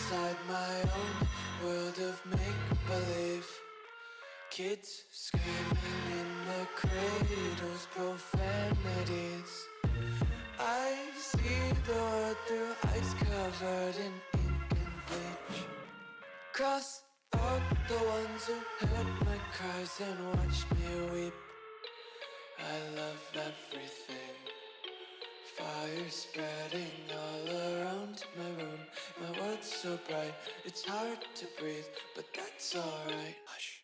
inside my own world of make-believe. Kids screaming in their cradles, profanities. I see the world through ice covered in ink and bleach. Cross out the ones who heard my cries and watched me weep. I love everything. Fire spreading all around my room. My world's so bright, it's hard to breathe, but that's alright. Hush.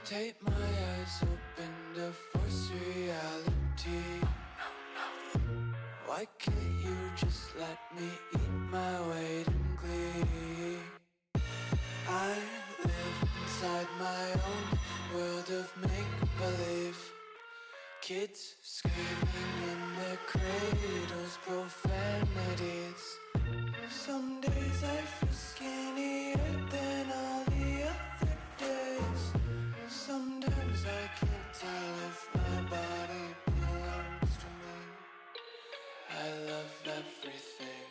Tape my eyes open to force reality. Why can't you just let me eat my weight in glee? I live inside my own world of make-believe. Kids screaming in their cradles, profanities. Some days I feel skinnier than all the other days. Sometimes I can't tell if my body belongs to me. I love everything.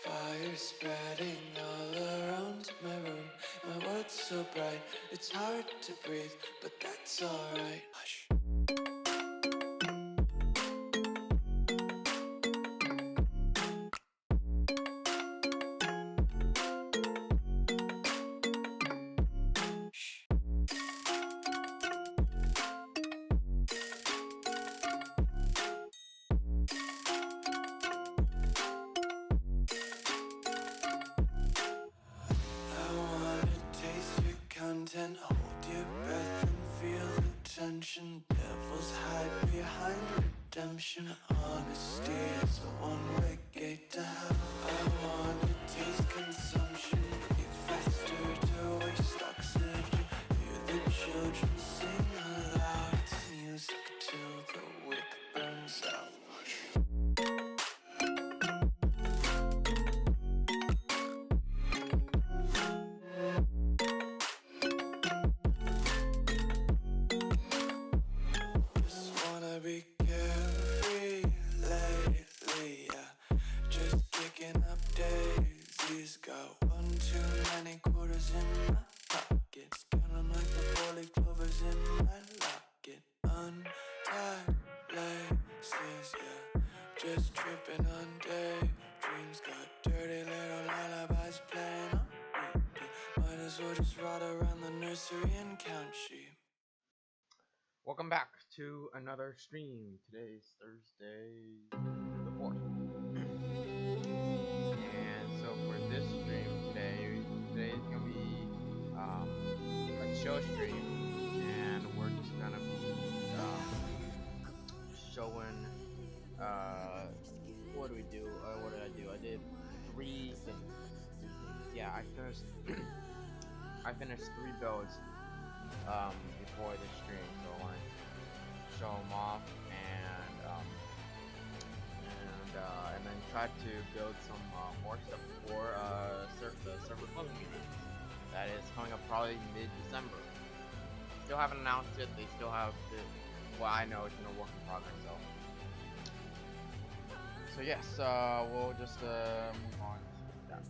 Fire spreading all around my room. My world's so bright, it's hard to breathe, but that's alright. Hush. Content, hold your breath and feel the tension. Devils hide behind redemption. Honesty is a one-way gate to hell. I wanna taste consumption, breathe faster to waste oxygen. Hear the children sing aloud. It's music till the wick burns out. Be carefree lately, yeah. Just kicking up daisies. Got one too many quarters in my pockets. Count 'em like the 4-leaf clovers in my locket. Untied laces, yeah. Just tripping on daydreams. Got dirty little lullabies playing on repeat. Might as well just ride around the nursery and count sheep. Welcome back to another stream. Today is Thursday the 4th. And so for this stream today is going to be a show stream. And we're just going to be showing, what do we do? What did I do? I did 3 things. Yeah, I finished, I finished 3 builds before this stream, so I want to show them off and then try to build some more stuff for the server closing meeting that is coming up probably mid-December. Still haven't announced it. They still have it. Well, I know it's in a work in progress, so yes, we'll just move on to that.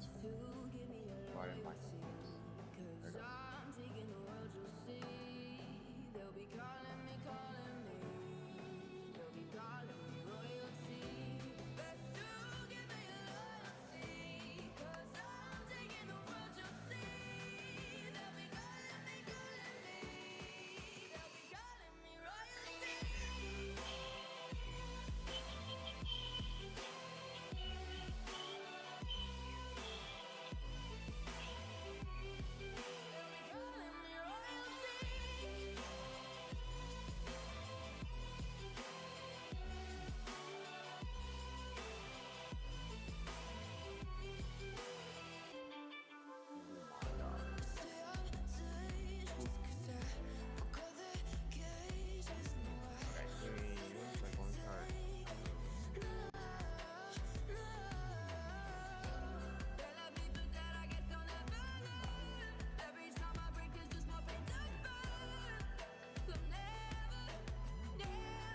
Oh, I didn't like that. There it goes.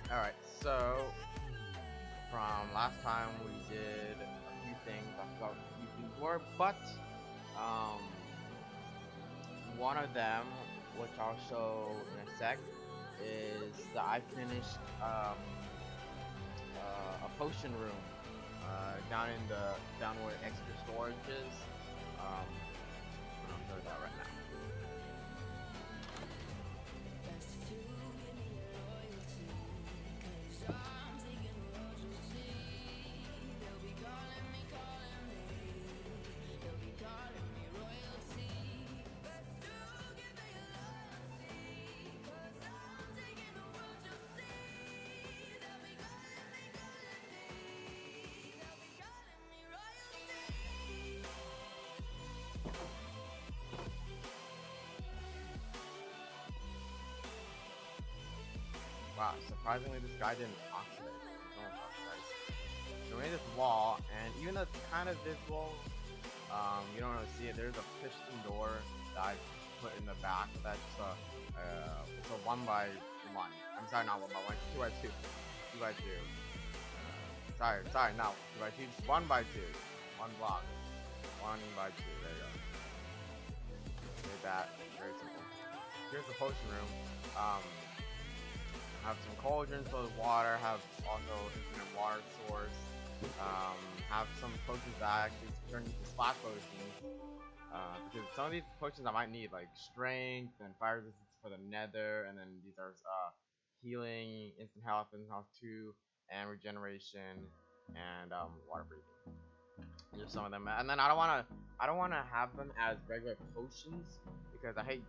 Alright, so from last time we did a few things I forgot what a few things were, but um one of them, which I'll show in a sec, is that I finished a potion room down where extra storage is. And I'll show that right now. Wow, surprisingly this guy didn't oxidate. Don't oxidize. So we made this wall, and even though it's kind of visible, you don't really see it. There's a piston door that I put in the back. That's it's a 1 by 1. I'm sorry, not 1 by 1. 2 by 2. 2 by 2. Sorry, not 2 by 2. 1 by 2. 1 block. 1 by 2. There you go. Made that very simple. Here's the potion room. Have some cauldrons filled with water, have also infinite water source, have some potions that I actually turn into splash potions, because some of these potions I might need, like strength and fire resistance for the nether, and then these are healing, instant health 2, and regeneration, and water breathing. These are some of them, and then I don't wanna have them as regular potions because I hate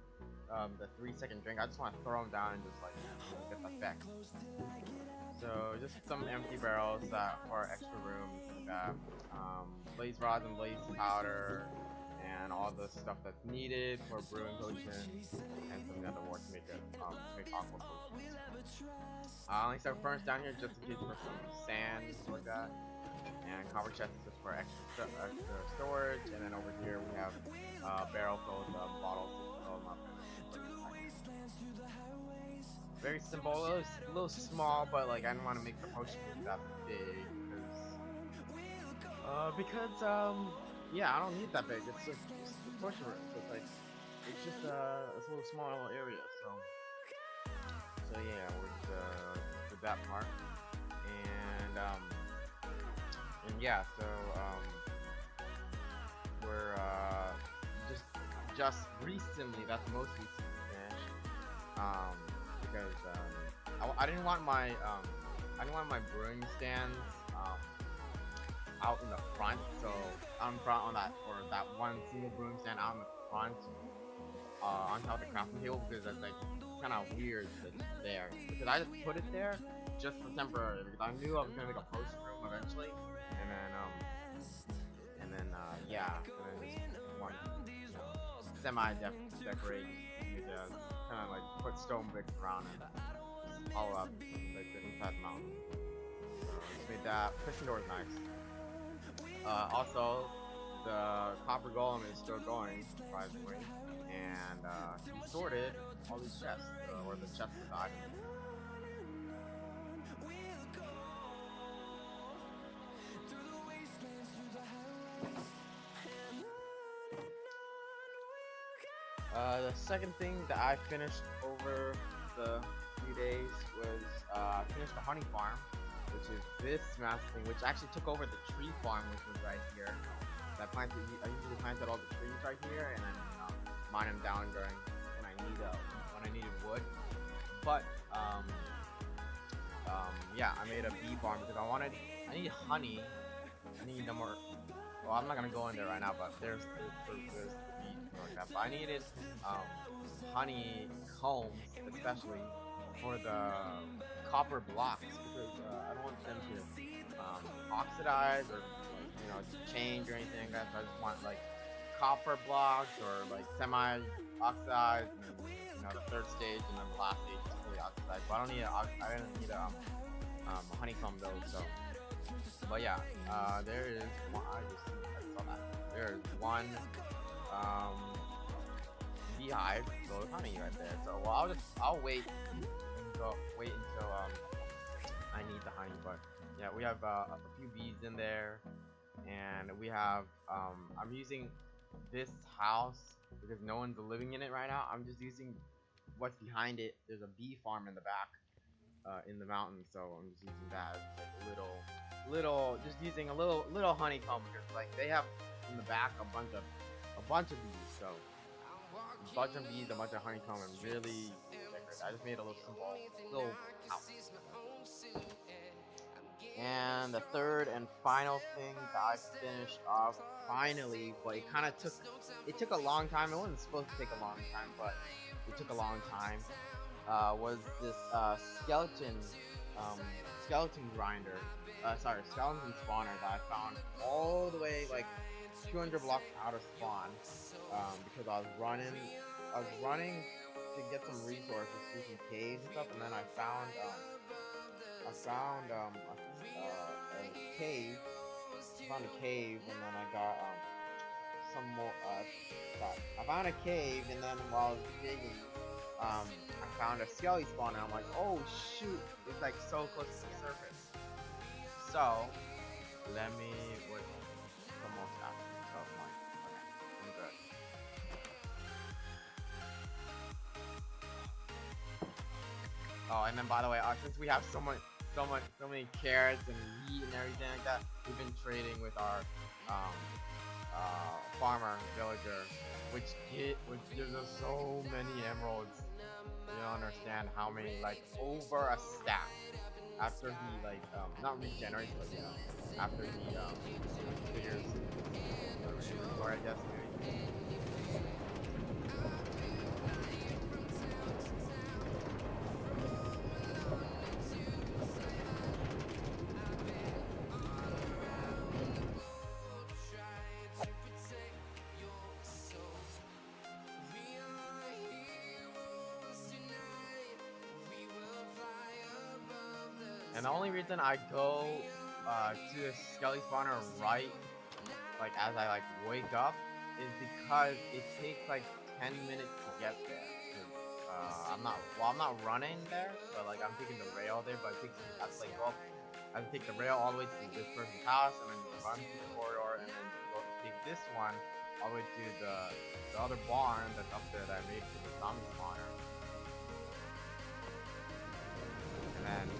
the 3-second drink. I just want to throw them down and just like get the effect. So just some empty barrels for extra room. Got blaze rods and blaze powder and all the stuff that's needed for brewing potions and some nether wart to make aqua potions. I only set a furnace down here just in case for some sand like that. And copper chest is just for extra storage. And then over here we have a barrel filled with bottles to fill them up. Very simple, a little small, but like I didn't want to make the potion that big because yeah, I don't need that big. It's just a potion room, so it's like it's just a little small little area. So yeah, with that part, and yeah, so we're just recently, that's most recently finished, because I didn't want my brewing stands out in the front, so on front on that one single brewing stand out in the front on top of the crafting table, because that's like kind of weird that it's there, because I just put it there just for temporary because I knew I was gonna make a potion room eventually, and then yeah, and then just one semi-decorate, kind of like put stone bricks around it, all up like the inside the mountain. So just made that. Piston door is nice. Also, the copper golem is still going, surprisingly, and he sorted all these chests, or the chests with the items. The second thing that I finished over the few days was I finished the honey farm, which is this massive thing, which actually took over the tree farm, which was right here. So I usually planted all the trees right here, and then mine them down during when I needed wood. But yeah, I made a bee farm because I need honey. I need no more. Well, I'm not gonna go in there right now, but there's the bee like that. But I needed honey combs, especially for the copper blocks, because I don't want them to oxidize or change or anything like that. So I just want like copper blocks or like semi-oxidized, and then the third stage, and then the last stage is fully oxidized. But I didn't need a honeycomb though. So, but yeah, there is one. I saw that. There is one beehive full of honey right there. So well, I'll wait until I need the honey, but yeah, we have a few bees in there, and we have I'm using this house because no one's living in it right now. I'm just using what's behind it. There's a bee farm in the back, in the mountains, so I'm just using that as like a little, just using a little honeycomb because like they have in the back a bunch of bees, so a bunch of bees, a bunch of honeycomb, and really decorate. I just made a little simple little house. And the third and final thing that I finished off finally, but it took a long time. It wasn't supposed to take a long time, but it took a long time. Was this um, skeleton grinder, skeleton spawner that I found all the way like 200 blocks out of spawn, because I was running to get some resources through some caves and stuff, and then I found a cave. I found a cave, and then I got some more. I found a cave, and then while I was digging, I found a skelly spawner. I'm like, oh shoot, it's like so close to the surface. So let me wait. It's almost happening. Oh my. Okay, I'm good. Oh, and then by the way, since we have so many carrots and wheat and everything like that, we've been trading with our farmer villager, which gives us so many emeralds. You don't understand how many, like over a stack. After he like not regenerates, but you know, after he figures or I guess maybe. And the only reason I go to the skelly spawner right, like as I like wake up, is because it takes like 10 minutes to get there. I'm not running there, but like I'm taking the rail there, but I have to like go up, I have to take the rail all the way to this person's house, and then run through the corridor, and then go take this one all the way to the other barn that's up there that I made for the zombie spawner, and then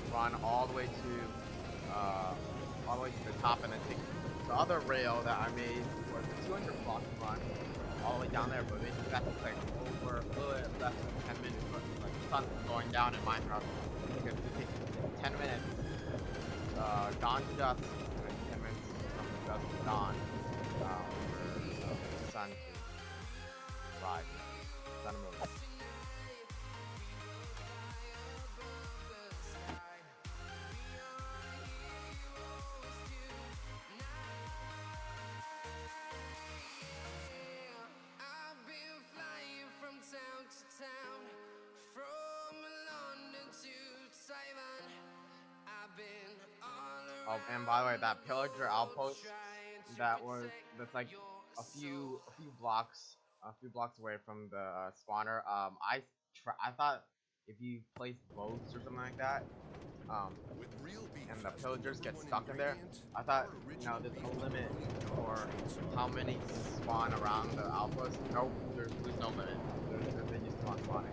run all the way to the top, and then take the other rail that I made for the 200 block run all the way down there. But basically that takes like over a little bit less than 10 minutes. But like the sun's going down in Minecraft, it takes 10 minutes. Dawn to dusk, and then 10 minutes from the dusk to dawn for the sun to rise. Sun and moon. Oh, and by the way, that pillager outpost that's like a few blocks away from the spawner. I thought if you place boats or something like that, and the pillagers get stuck in there, I thought, you know, there's a limit for how many can spawn around the outpost. Nope, there's no limit. They just keep on spawning.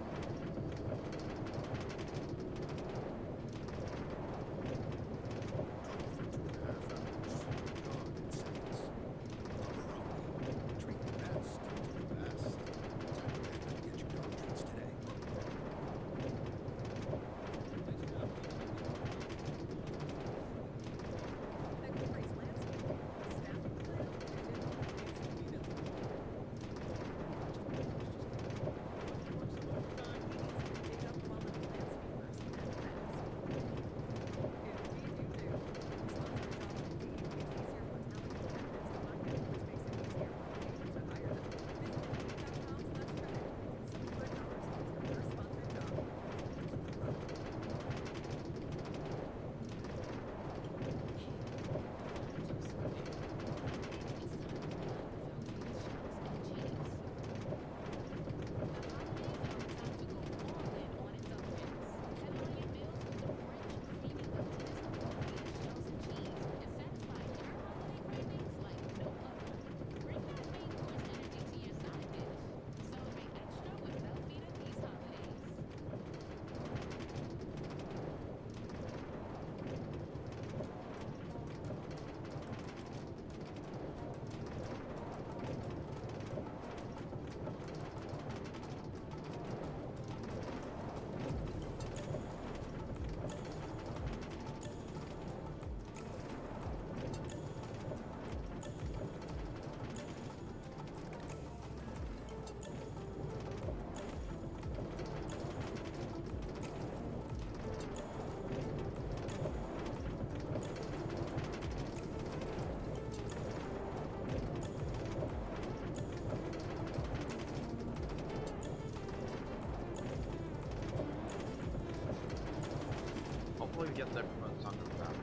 get there before the sun comes out.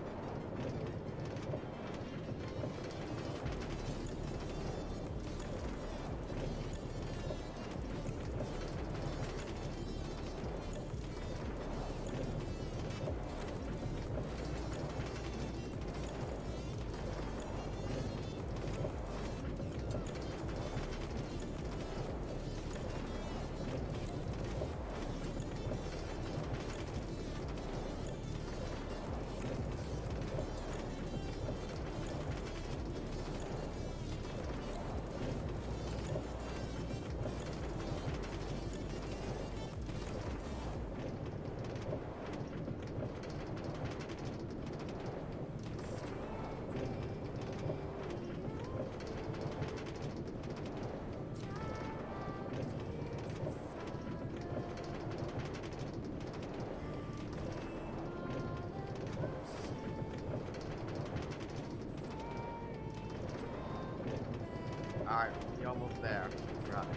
Alright, we're almost there. We're at the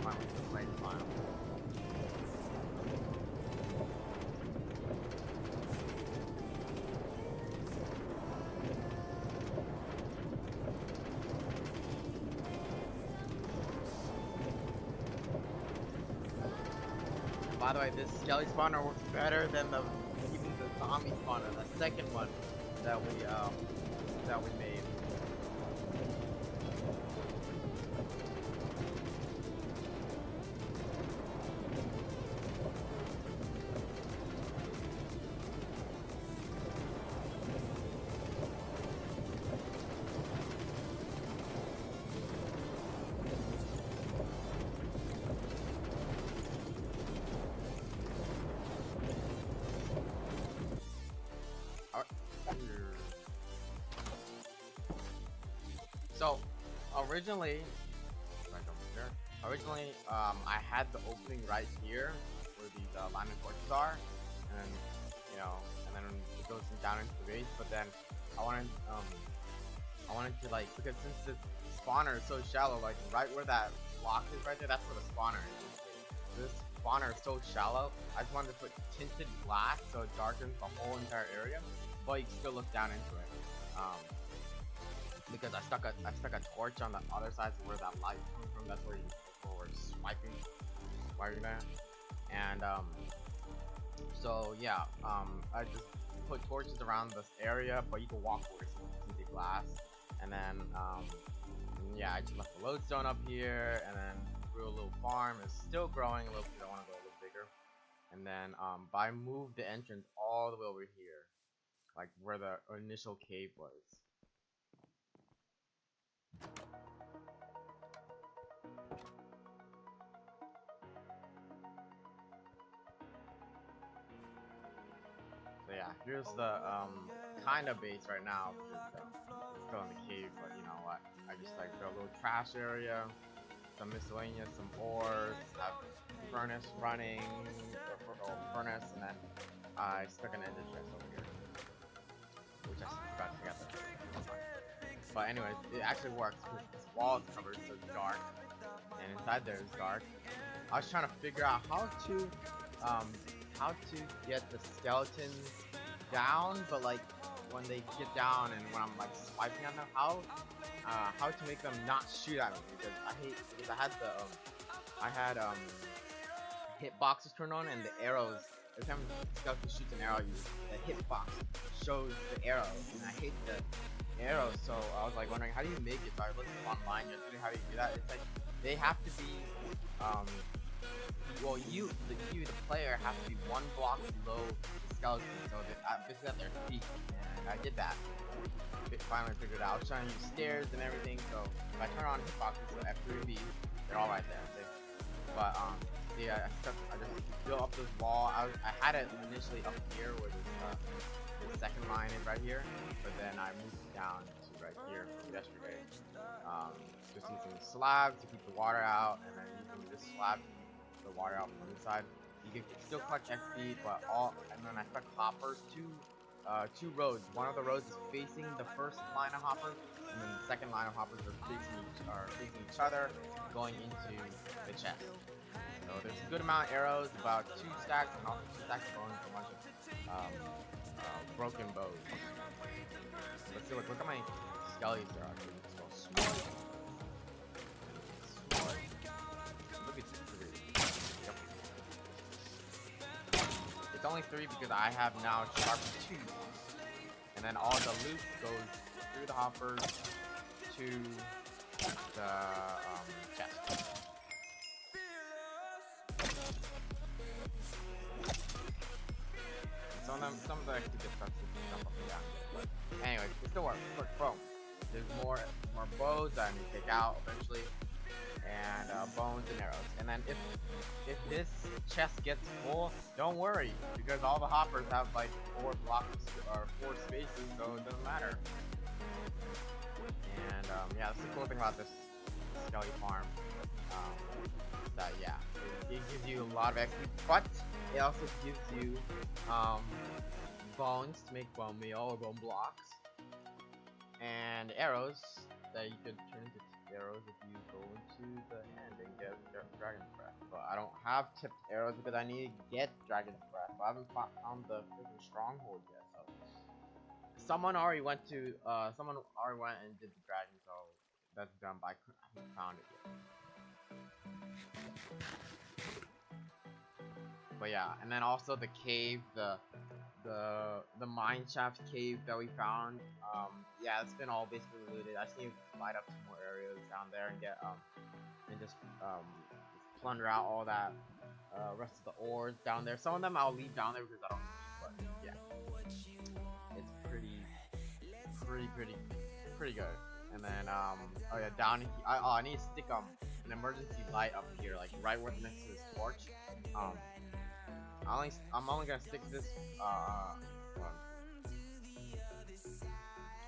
plane final. By the way, this skelly spawner works better than even the zombie spawner, the second one that we made. So, originally, I had the opening right here where these lineman torches are, and then it goes down into the base. But then I wanted to like, because since the spawner is so shallow, like right where that block is right there, that's where the spawner is. This spawner is so shallow. I just wanted to put tinted glass so it darkens the whole entire area, but you can still look down into it. Because I stuck a torch on the other side where that light comes from. That's where we're swiping there. And so yeah, I just put torches around this area, but you can walk over to the glass. And then yeah, I just left the lodestone up here, and then grew a little farm. It's still growing a little bit. I want to go a little bigger. And then but I moved the entrance all the way over here, like where the initial cave was. So yeah, here's the kind of base right now. It's still in the cave, but you know what? I just like got a little trash area, some miscellaneous, some ores, have furnace running, furnace, and then I stuck an ender chest over here, which I forgot to get there. But anyways, it actually works because this wall is covered, so it's dark, and inside there is dark. I was trying to figure out how to get the skeletons down, but like when they get down and when I'm like swiping on them, how to make them not shoot at me, because I had hitboxes turned on, and the arrows, every time the skeleton shoots an arrow, the hitbox shows the arrow, and I hate the arrows. So I was like wondering, how do you make it? So I looked online yesterday how do you do that. It's like they have to be well, the player has to be one block below the skeleton, so basically at their feet, and I did that. Finally figured it out. I was trying to use stairs and everything, so if I turn on hitboxes, so F3B, they're all right there. But yeah, I just built up this wall. I had it initially up here where the second line is right here, but then I moved it down to right here from yesterday. Just using slabs to keep the water out, and then using this slab to keep the water out from inside. You can still collect XP, but and then I stuck hoppers, two roads. One of the roads is facing the first line of hoppers, and then the second line of hoppers are facing each other, going into the chest. So there's a good amount of arrows, about 2 stacks, and also 2 stacks of bones, a bunch of broken bows. Let's see. Look at my skellies there. Actually, so smart. Smart. Look at 3. Yep. It's only 3 because I have now sharp 2, and then all the loot goes through the hoppers to the chest. Some of the actually get stuck to jump up and down. But anyways, it still works. Look, boom. There's more bows that I need to take out eventually, and bones and arrows. And then if this chest gets full, don't worry, because all the hoppers have like 4 blocks or 4 spaces, so it doesn't matter. And yeah, that's the cool thing about this Skelly farm. That yeah, it gives you a lot of XP, but it also gives you bones to make bone meal or bone blocks, and arrows that you can turn into arrows if you go into the end and get dragon's breath. But I don't have tipped arrows because I need to get dragon's breath. I haven't found the freaking stronghold yet. So someone already went and did the dragon, so that's done. But I haven't found it yet. But yeah, and then also the cave, the mine shaft cave that we found. Yeah, it's been all basically looted. I just need to light up some more areas down there and get and just plunder out all that rest of the ores down there. Some of them I'll leave down there because I don't need, but yeah, it's pretty good. And then oh yeah, down here, I need to stick an emergency light up here, like right where next to this torch. I'm only gonna stick this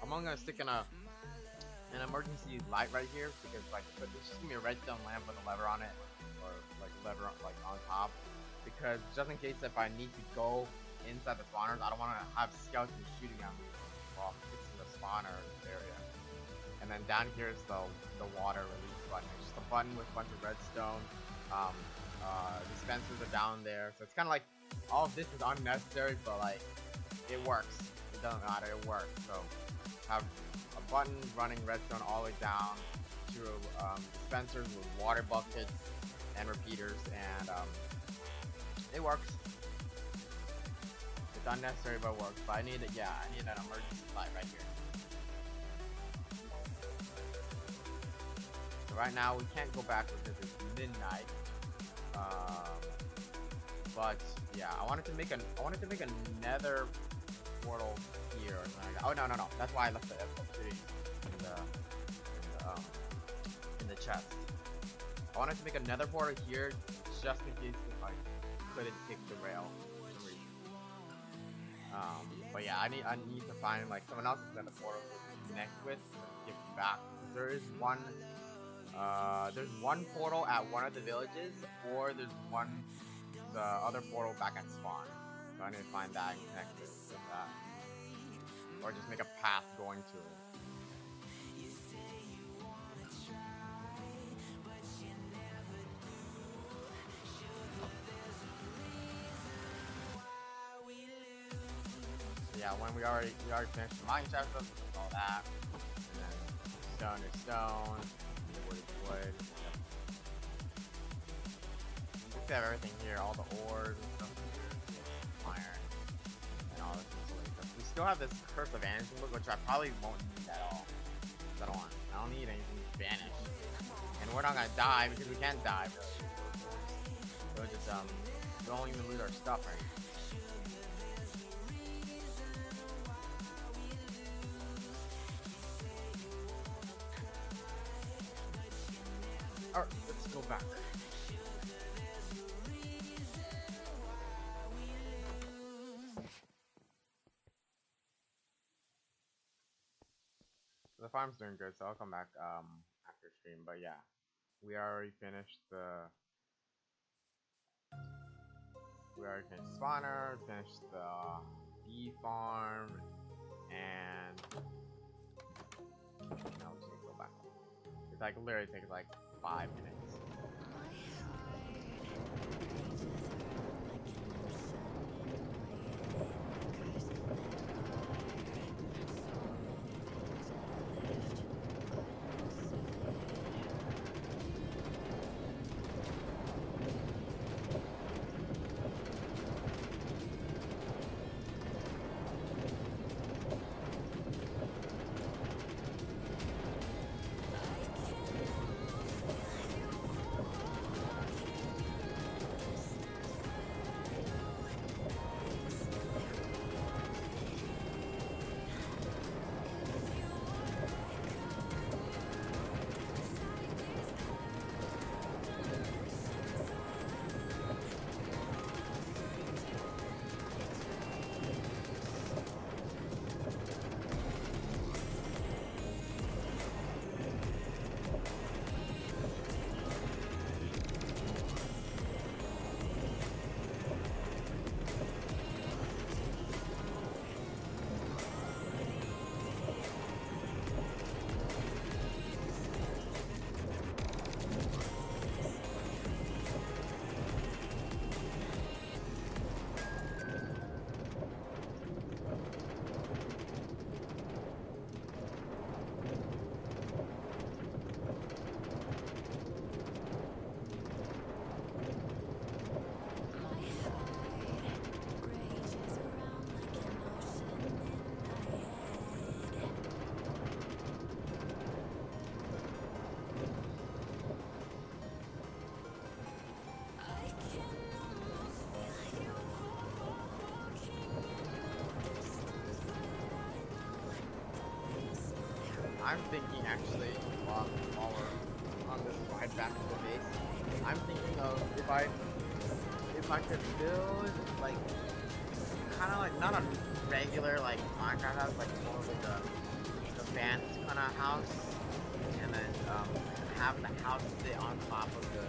I'm only gonna stick an emergency light right here because like it's just gonna be a redstone lamp with a lever on it, or like lever like on top, because just in case if I need to go inside the spawners, I don't want to have skeletons shooting at me while I'm fixing the spawner area. And then down here is the water release button. It's just a button with a bunch of redstone. Dispensers are down there, so it's kind of like all of this is unnecessary, but like it works. It doesn't matter, it works. So have a button running redstone all the way down to dispensers with water buckets and repeaters, and it works. It's unnecessary, but it works. But I need an emergency light right here. So right now we can't go back because it's midnight. But yeah, I wanted to make a nether portal here or something like that. Oh no, that's why I left the obsidian in the chest. I wanted to make a nether portal here just in case if I couldn't take the rail for some reason. But yeah, I need to find like someone else's nether portal to connect with and give it back. There's one portal at one of the villages, or there's the other portal back at spawn. So I need to find that and connect it with that, or just make a path going to it. So yeah, when we already finished the mine shaft stuff, all that, and then stone is stone, wood is wood. We have everything here, all the ores and stuff here, iron, and all this miscellaneous stuff. We still have this Curse of Vanishing Book, which I probably won't need at all. I don't need anything to vanish. And we're not gonna die because we can't die, really. So just we won't even lose our stuff, right? Alright, let's go back. The farm's doing good, so I'll come back after stream. But yeah, we already finished spawner, finished the bee farm, and now we can go back. It's like literally takes like 5 minutes. I'm thinking actually, while we're on this ride back to the base, I'm thinking of if I could build like kind of like not a regular like Minecraft house, like more like a advanced kind of house, and then have the house sit on top of the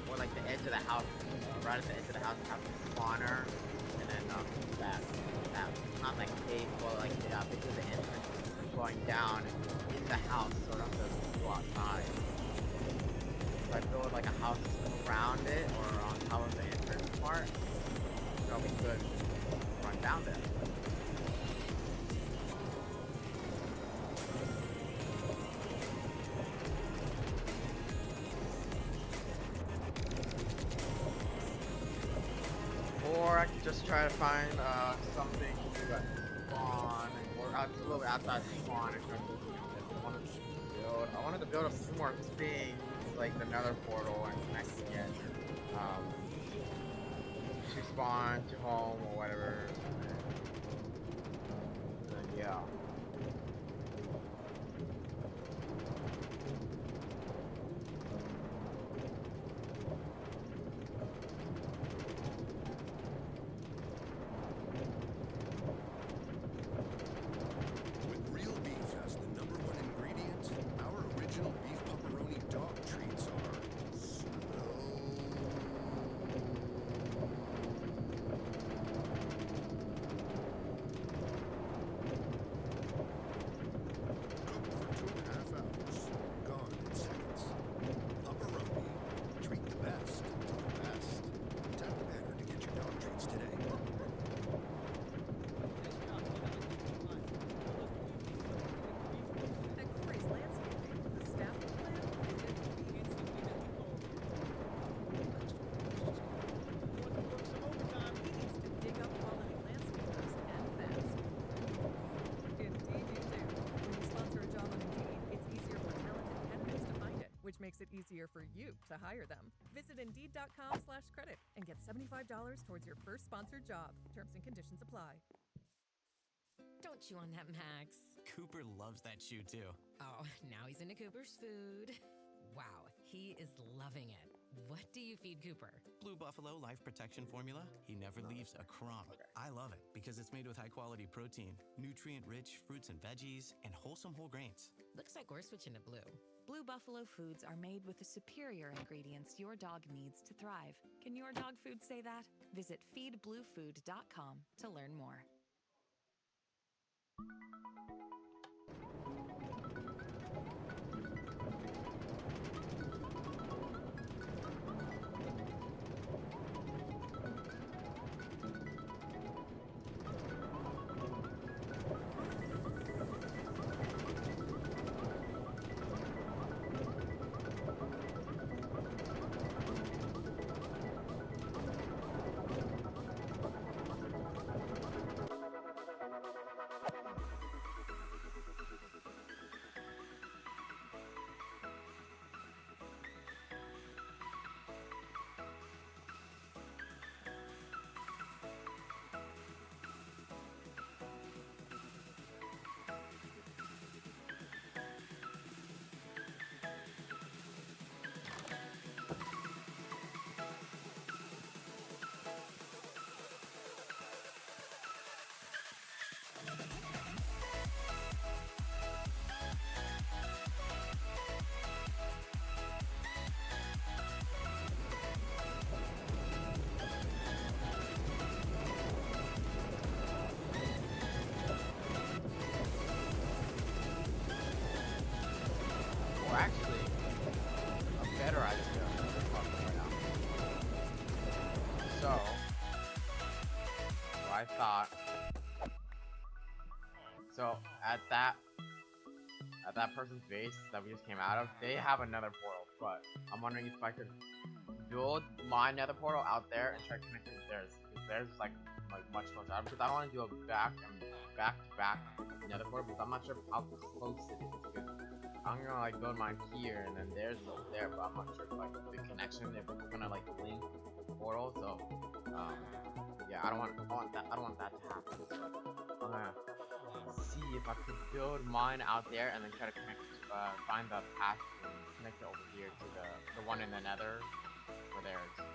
or like the edge of the house, right at the edge of the house, have the spawner, and then that not like cave, but like basically the entrance going down in the house, so I don't have to go outside. If I build like a house around it or on top of the entrance part, that'll be good. Run down there. Or I could just try to find something to spawn, or a little bit outside spawn and try to do something. I wanted to build a few more things, like the Nether portal and connecting it to spawn, to home, or whatever. Yeah. With real beef as the #1 ingredient, our original beef pepperoni dog treats are slow. Cooked for 2.5 hours, gone in seconds. Pepperoni, treat the best to the best. Tap the banner to get your dog treats today. At Corey's Landscaping, the staffing plan is inconvenience and He needs to dig up quality landscapers and fast. Indeed you do. When you sponsor a job on Indeed, it's easier for talented candidates to find it, which makes it easier for you to hire them. Visit Indeed.com/credit and get $75 towards your first sponsored job. Terms and conditions apply. Don't chew on that, Max. Cooper loves that shoe too. Oh, now he's into Cooper's food. Wow, he is loving it. What do you feed Cooper? Blue Buffalo Life Protection Formula. He never leaves a crumb. I love it because it's made with high quality protein, nutrient rich fruits and veggies, and wholesome whole grains. Looks like we're switching to blue. Blue Buffalo foods are made with the superior ingredients your dog needs to thrive. Can your dog food say that? Visit feedbluefood.com to learn more. Or actually, a better idea. Right now. So I thought. So at that person's base that we just came out of, they have another portal. But I'm wondering if I could build my nether portal out there and try to connect it with theirs. Because theirs is like much closer. Because I don't want to do a back to back nether portal because I'm not sure how close it is. Because I'm gonna like build mine here and then theirs is over there, but I'm not sure if like the connection if it's gonna like link the portal. So Yeah, I don't want that. I don't want that to happen. I'm gonna see if I could build mine out there and then try to connect, find the path and connect it over here to the one in the Nether, where there's.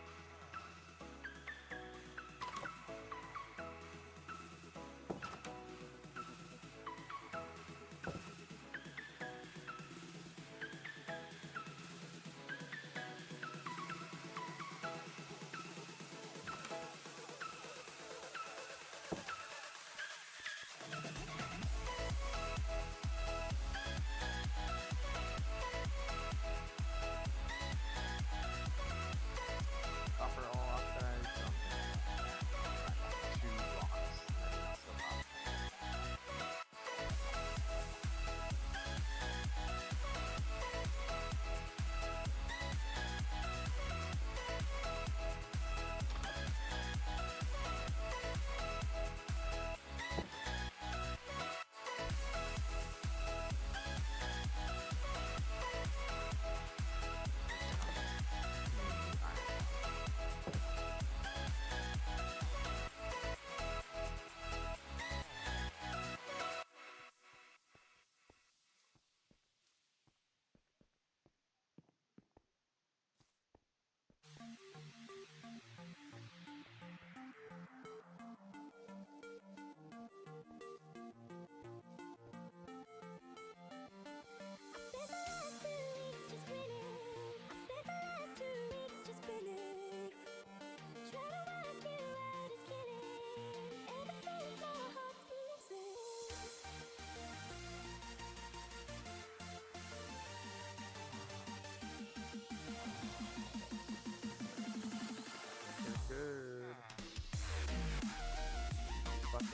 Copper all oxide, something like that. 2 blocks. There we go, so good. Fuck it.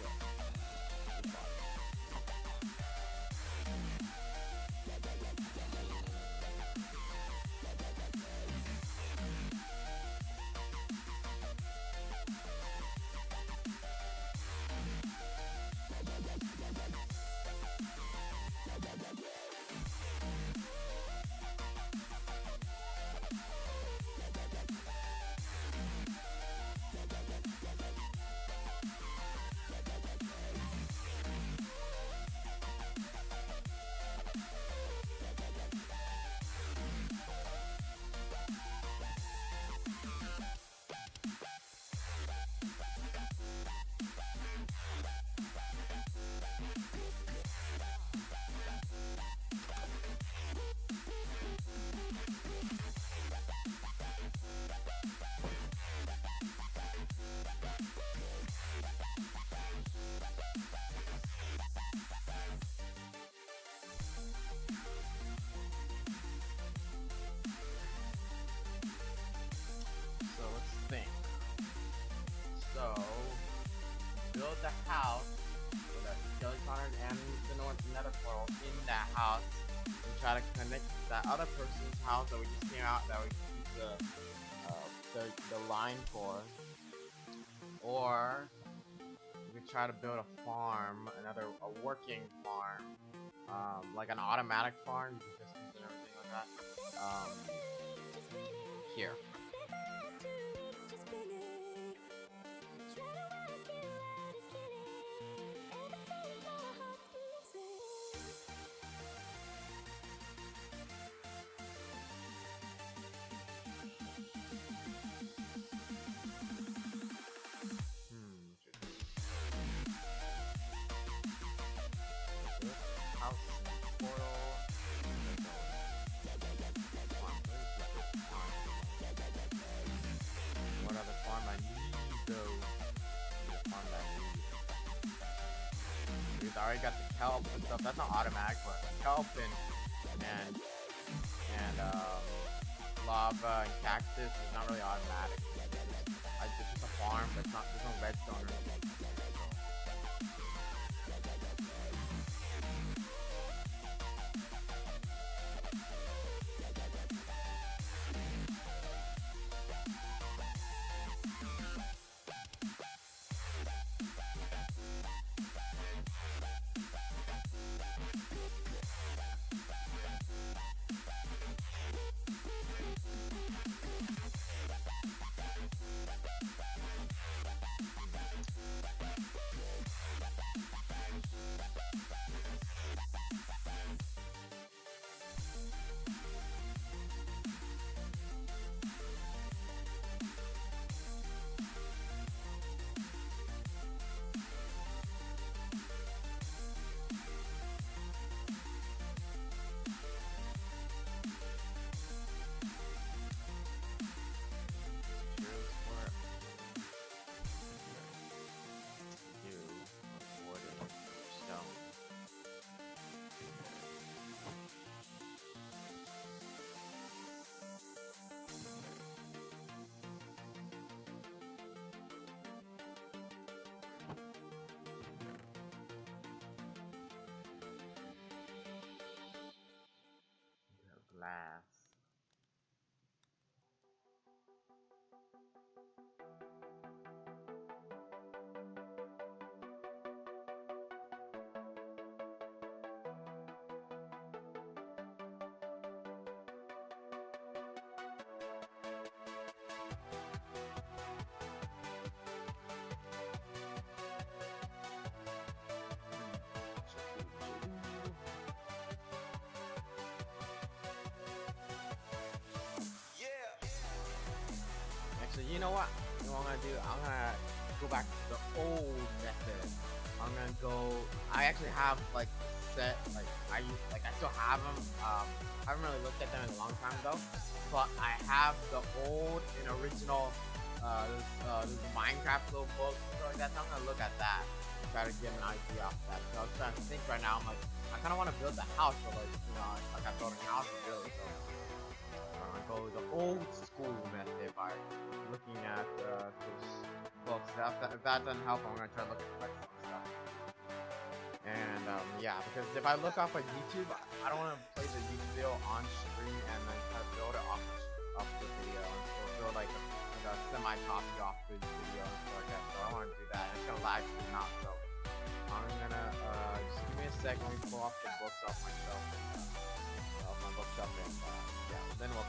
So let's think. So build the house with the skeletons and the north nether portal in that house, and try to connect that other person's house that we just came out that we keep the line for. Or we could try to build a farm, a working farm, like an automatic farm, you can distance and everything like that. Here. House portal. What other farm I need though? The farm that I need. Because I already got the kelp and stuff. That's not automatic, but kelp and lava and cactus is not really automatic. It's just a farm, but it's not. There's no redstone or anything. you know what? You know what I'm gonna do? I'm gonna go back to the old method. I'm gonna go. I actually have like set like I use like I still have them. I haven't really looked at them in a long time ago, but I have the old and original this Minecraft little book stuff like that. So I'm gonna look at that and try to get an idea off that. So I was trying to think right now. I'm like I kind of want to build a house, but like like I'm building a house really. So I'm gonna go the old school method by looking at those books. If that doesn't help, I'm gonna try to look at the stuff. And yeah, because if I look off of YouTube, I don't want to play the YouTube video on screen and then try to build it off the video, or build like a semi copy off the video and stuff like that. So I don't want to do that. It's gonna lag screen out. So I'm gonna just give me a sec. Let me pull off the books off my shelf, off my bookshelf, and yeah, then we'll.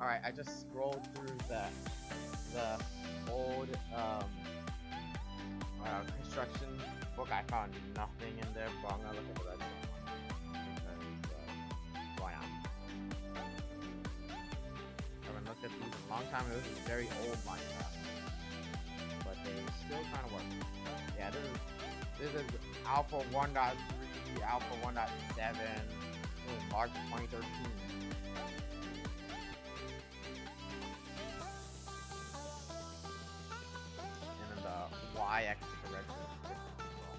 Alright, I just scrolled through the old construction book. I found nothing in there, but I'm gonna look at the rest of them because why not? I haven't looked at these in a long time. This is very old Minecraft, but they still kind of work. Yeah, this is Alpha 1.3, Alpha 1.7. It was March 2013. And the Y-axis direction is different as well.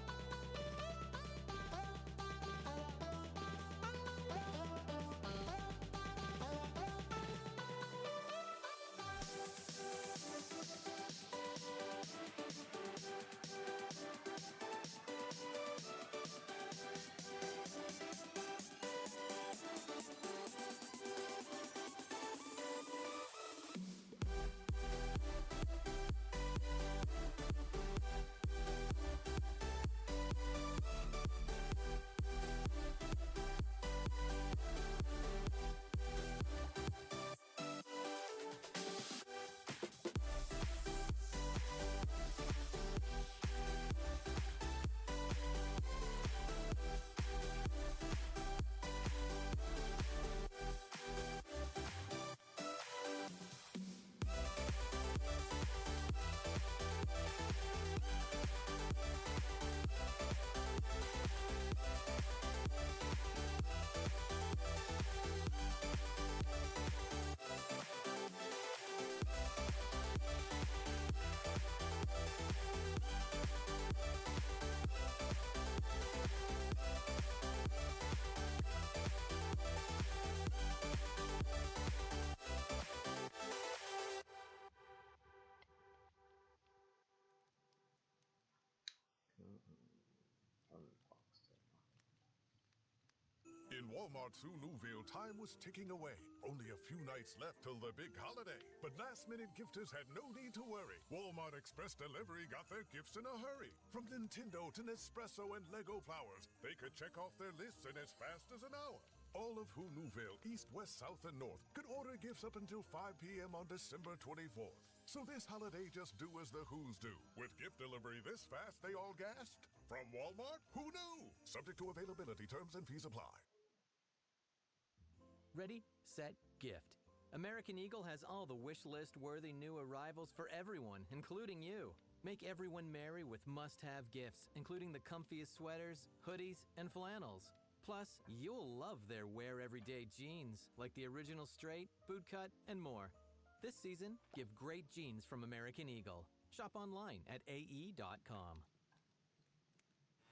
In Walmart's Nouville, time was ticking away. Only a few nights left till the big holiday. But last-minute gifters had no need to worry. Walmart Express Delivery got their gifts in a hurry. From Nintendo to Nespresso and Lego Flowers, they could check off their lists in as fast as an hour. All of Nouville, East, West, South, and North, could order gifts up until 5 p.m. on December 24th. So this holiday, just do as the Who's do. With gift delivery this fast, they all gasped. From Walmart? Who knew? Subject to availability, terms and fees apply. Ready, set, gift. American Eagle has all the wish list worthy new arrivals for everyone, including you. Make everyone merry with must-have gifts, including the comfiest sweaters, hoodies, and flannels. Plus, you'll love their wear everyday jeans, like the original straight, bootcut, and more. This season, give great jeans from American Eagle. Shop online at ae.com.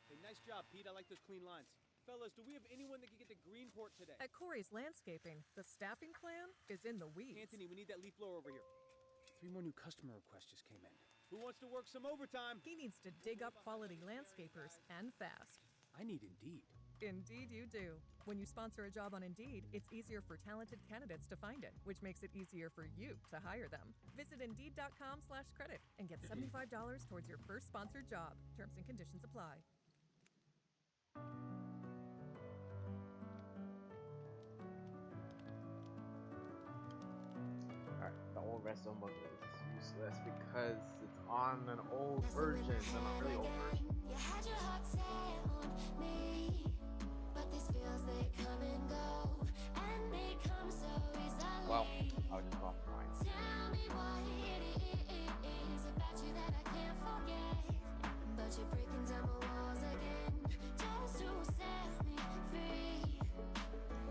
Hey, nice job, Pete. I like those clean lines. Fellas, do we have anyone that can get to Greenport today? At Corey's Landscaping, the staffing plan is in the weeds. Anthony, we need that leaf blower over here. 3 more new customer requests just came in. Who wants to work some overtime? He needs to dig up quality landscapers and fast. I need Indeed. Indeed you do. When you sponsor a job on Indeed, it's easier for talented candidates to find it, which makes it easier for you to hire them. Visit Indeed.com/credit and get $75 towards your first sponsored job. Terms and conditions apply. Alright, the old redstone book is useless because it's on an old version, and a really old version. You had your heart set on me, but these feels they come and go, and they come so easily. Well, I'll just go off mine. Tell me what it is about you that I can't forget, but you're breaking down my walls again, just to set me free.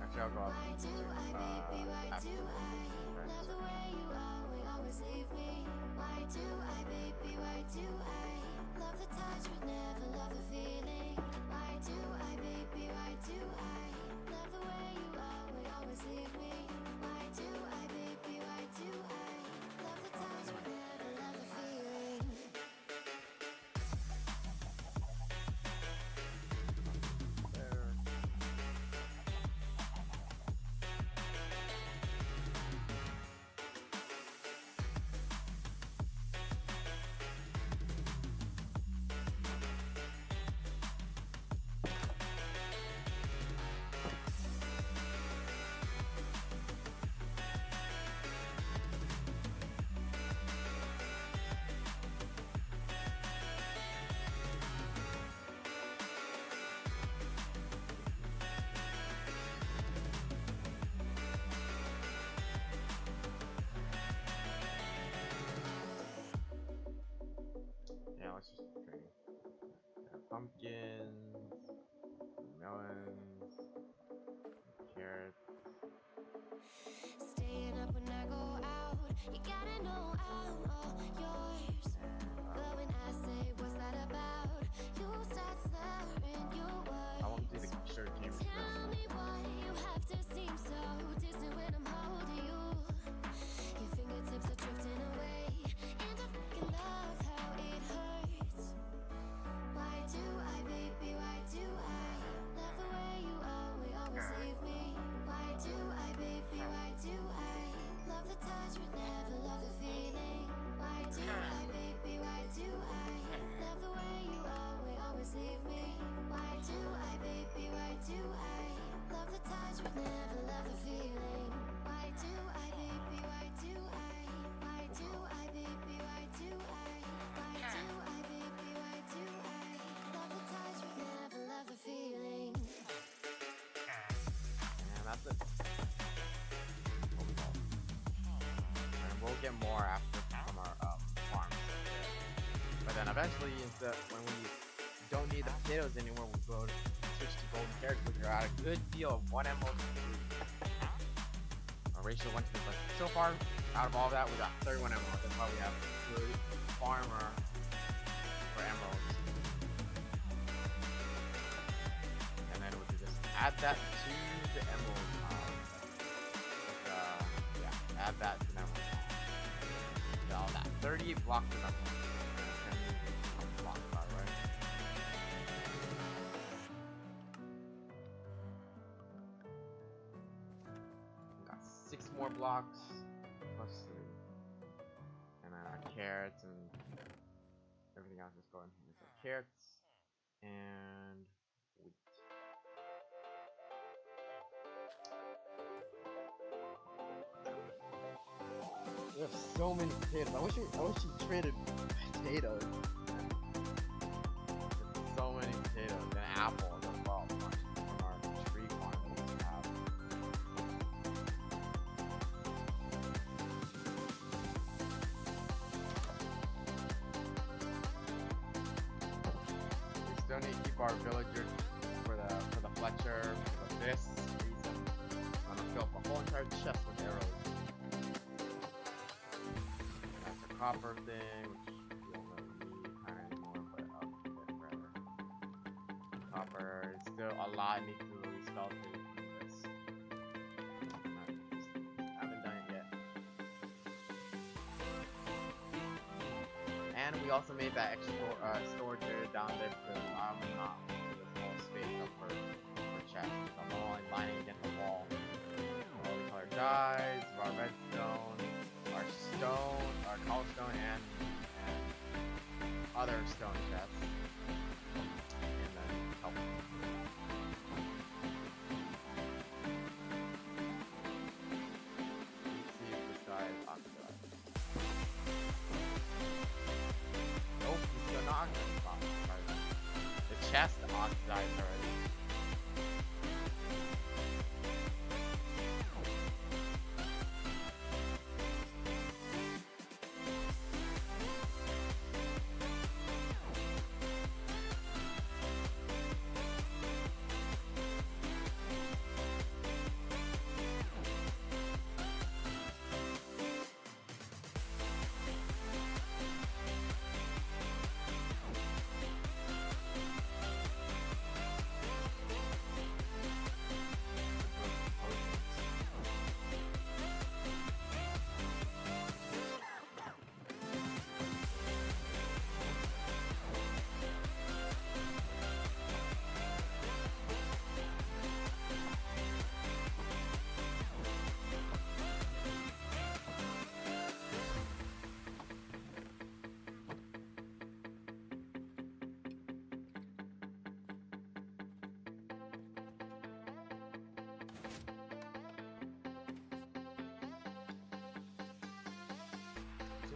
Actually, I'll go off. Why do I, baby, why do I love the way you always leave me? Why do I, baby, why do I love the touch but never love the feeling? Why do I, baby, why do I love the way you always leave me? Why do I, baby, why do I love the touch but never love the feeling? There. melons, carrots. Staying up when I go out, you gotta know I'm all yours. But when I say what's that about, you start slurring your words. I want to do the shirt game. Tell me why you have to seem so distant when I'm holding you. Your fingertips are drifting away, and I fucking love how it hurts. Why do I, baby, why do I love the way you always leave me? Why do I, baby, why do I love the touch but never love the feeling? Why do I, baby, why do I love the way you always leave me? Why do I, baby, why do I love the touch but never love the feeling? Why do I, baby, why do I? Why do I, baby, why do I? Why do I, baby, why do I love the touch but never love the feeling? And that's it. And we'll get more after from our farms. But then eventually, when we don't need the potatoes anymore, we'll go to switch to golden carrots, which are at a good deal of 1 emerald to 3. Our ratio 1 to 3. But so far, out of all that, we got 31 emeralds. That's why we have a good farmer for emeralds. And then we can just add that to the emerald. Yeah, add that to the emerald. All that 38 blocks of emerald. Blocks, by the way. We got 6 more blocks plus 3, and then our carrots and everything else is going here. So carrots and wheat. We have so many potatoes. I wish you traded potatoes. There's so many potatoes and apples as well from our tree farm that we have. We still need to keep our villagers for the Fletcher for this reason. I'm gonna fill up a whole entire chest with arrows. Copper thing, which we don't really need kind of anymore, but I'll keep it forever. Copper is still a lot needs to release skeleton from this. I haven't done it yet. And we also made that extra storage area down there because I'm not this whole space up for chests. I'm all lining against the wall. All the color dyes, our redstone, our stone, our cobblestone, and other stone chests, and then cobblestone. Let's see if this guy is oxidized. Nope, he's still not oxidized. The chest oxidized already.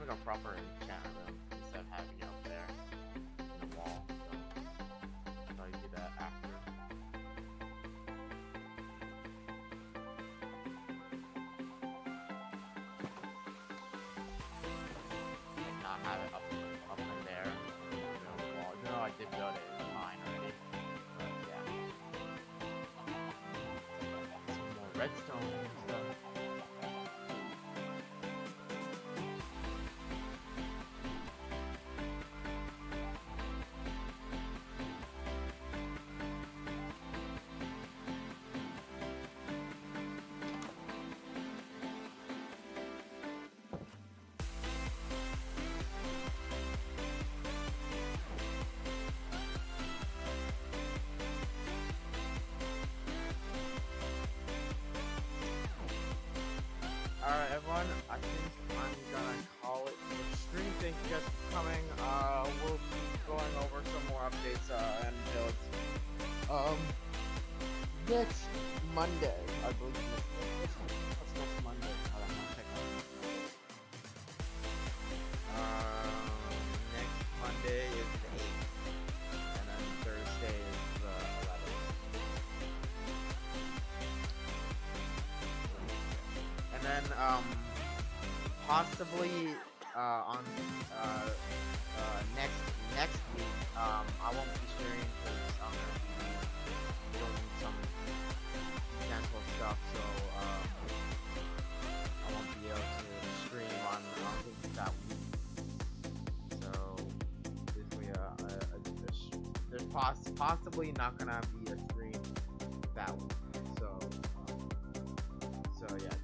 A proper enchantment room instead of having it up there in the wall. So you do that after. And not have it up in there. No wall. No, I did build it. It's fine already. But yeah. redstone stuff. Alright everyone, I think I'm gonna call it the stream. Thank you guys for coming. We'll be going over some more updates and builds. Next Monday, I believe. What's next Monday? Hold on, I'll check that. Next Monday is the 8th, and then Thursday is the 11th. And then possibly on next week I won't be streaming because I'm gonna be doing some dental stuff, so I won't be able to stream on that week. So basically there's possibly not gonna be a stream that week. So yeah.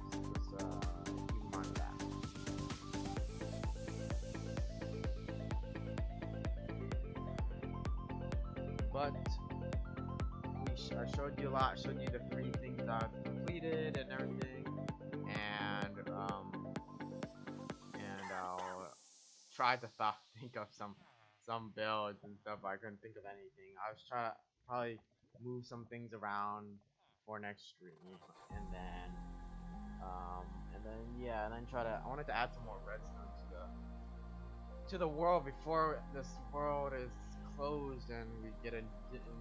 But I showed you a lot, showed you the 3 things I've completed and everything, and I'll try to think of some builds and stuff. I couldn't think of anything. I was trying to probably move some things around for next stream, and then I wanted to add some more redstone to the world before this world is closed and we get a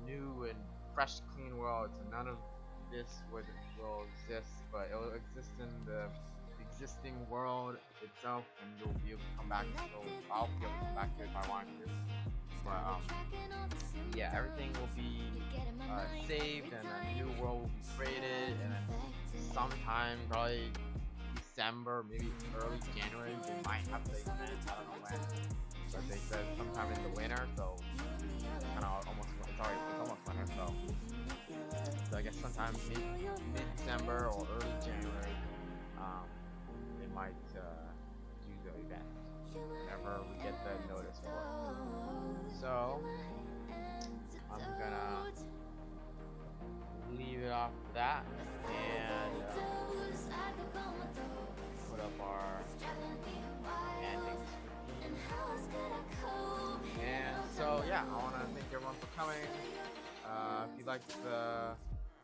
new and fresh, clean world. So none of this will exist, but it will exist in the existing world itself, and you'll be able to come back. So I'll be able to come back here if I want to. But yeah, everything will be saved, and a new world will be created, and then sometime probably December, maybe early January, they might have the event. I don't know when, but they said sometime in the winter, so kind of almost winter, so I guess sometime mid-December or early January, they might do the event whenever we get the notice for it. So I'm gonna leave it off that and put up our ending. And so yeah, I want to thank everyone for coming. If you like the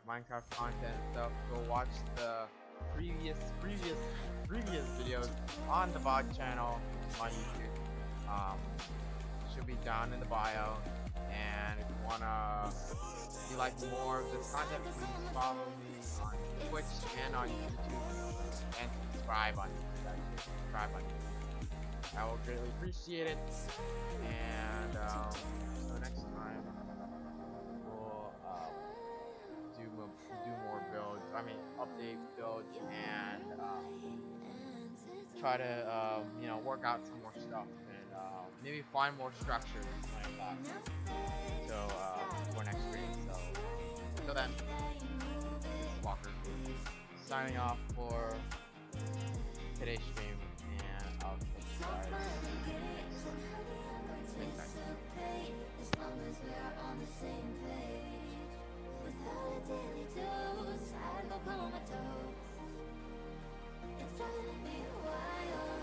Minecraft content stuff, go watch the previous videos on the VOD channel on YouTube. Should be down in the bio. And if you like more of this content, please follow me on Twitch and on YouTube, and subscribe on YouTube. I will greatly appreciate it. And so next time we'll do more builds. I mean, update builds, and try to work out some more stuff, and maybe find more structures like that. So for next stream. So until then, this is Walker signing off for today's stream, and I'll see you guys next time. As long as we're on the same page, without a daily dose, I'd go comatose. It's driving me wild.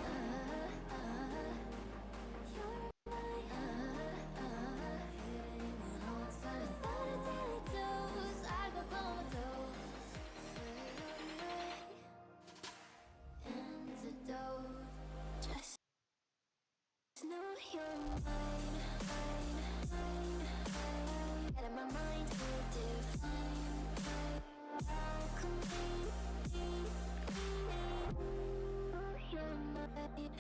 You're my hitting on all sides. Without a daily dose, I'd go comatose. Antidote. Just know you're mine. Out of my mind, so divine. Alchemy. You're mine.